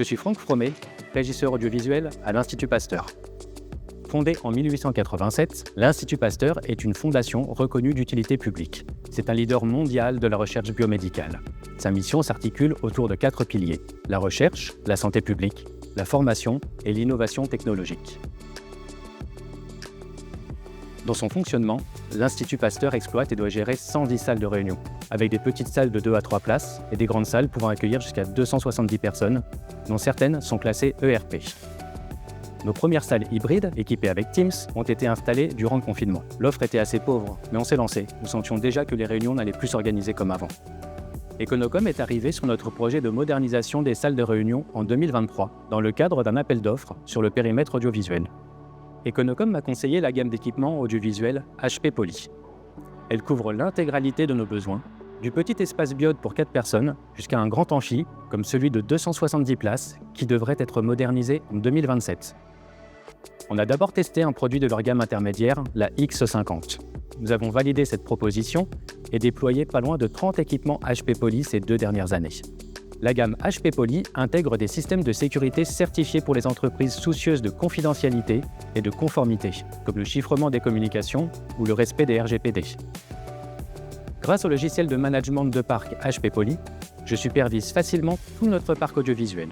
Je suis Franck Fromet, régisseur audiovisuel à l'Institut Pasteur. Fondé en 1887, l'Institut Pasteur est une fondation reconnue d'utilité publique. C'est un leader mondial de la recherche biomédicale. Sa mission s'articule autour de 4 piliers: la recherche, la santé publique, la formation et l'innovation technologique. Dans son fonctionnement, l'Institut Pasteur exploite et doit gérer 110 salles de réunion, avec des petites salles de 2 à 3 places et des grandes salles pouvant accueillir jusqu'à 270 personnes, dont certaines sont classées ERP. Nos premières salles hybrides, équipées avec Teams, ont été installées durant le confinement. L'offre était assez pauvre, mais on s'est lancé. Nous sentions déjà que les réunions n'allaient plus s'organiser comme avant. Econocom est arrivé sur notre projet de modernisation des salles de réunion en 2023, dans le cadre d'un appel d'offres sur le périmètre audiovisuel. Econocom m'a conseillé la gamme d'équipements audiovisuels HP Poly. Elle couvre l'intégralité de nos besoins, du petit espace biode pour 4 personnes jusqu'à un grand amphi, comme celui de 270 places, qui devrait être modernisé en 2027. On a d'abord testé un produit de leur gamme intermédiaire, la X50. Nous avons validé cette proposition et déployé pas loin de 30 équipements HP Poly ces 2 dernières années. La gamme HP Poly intègre des systèmes de sécurité certifiés pour les entreprises soucieuses de confidentialité et de conformité, comme le chiffrement des communications ou le respect des RGPD. Grâce au logiciel de management de parc HP Poly, je supervise facilement tout notre parc audiovisuel.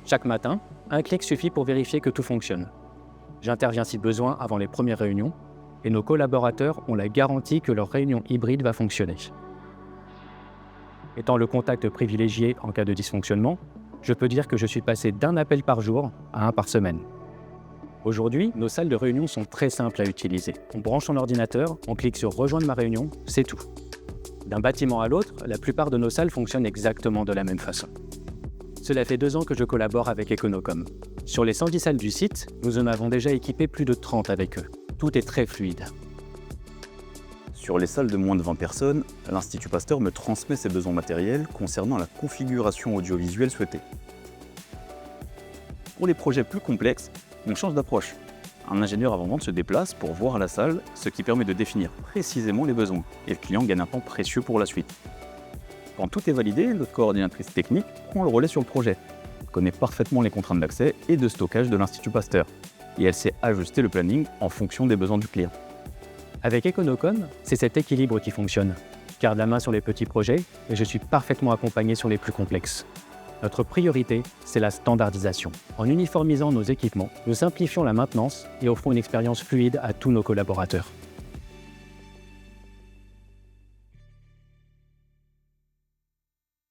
Chaque matin, un clic suffit pour vérifier que tout fonctionne. J'interviens si besoin avant les premières réunions et nos collaborateurs ont la garantie que leur réunion hybride va fonctionner. Étant le contact privilégié en cas de dysfonctionnement, je peux dire que je suis passé d'un appel par jour à un par semaine. Aujourd'hui, nos salles de réunion sont très simples à utiliser. On branche son ordinateur, on clique sur « Rejoindre ma réunion », c'est tout. D'un bâtiment à l'autre, la plupart de nos salles fonctionnent exactement de la même façon. Cela fait 2 ans que je collabore avec Econocom. Sur les 110 salles du site, nous en avons déjà équipé plus de 30 avec eux. Tout est très fluide. Sur les salles de moins de 20 personnes, l'Institut Pasteur me transmet ses besoins matériels concernant la configuration audiovisuelle souhaitée. Pour les projets plus complexes, on change d'approche. Un ingénieur avant-vente se déplace pour voir la salle, ce qui permet de définir précisément les besoins, et le client gagne un temps précieux pour la suite. Quand tout est validé, notre coordinatrice technique prend le relais sur le projet. Elle connaît parfaitement les contraintes d'accès et de stockage de l'Institut Pasteur, et elle sait ajuster le planning en fonction des besoins du client. Avec Econocom, c'est cet équilibre qui fonctionne. Je garde la main sur les petits projets et je suis parfaitement accompagné sur les plus complexes. Notre priorité, c'est la standardisation. En uniformisant nos équipements, nous simplifions la maintenance et offrons une expérience fluide à tous nos collaborateurs.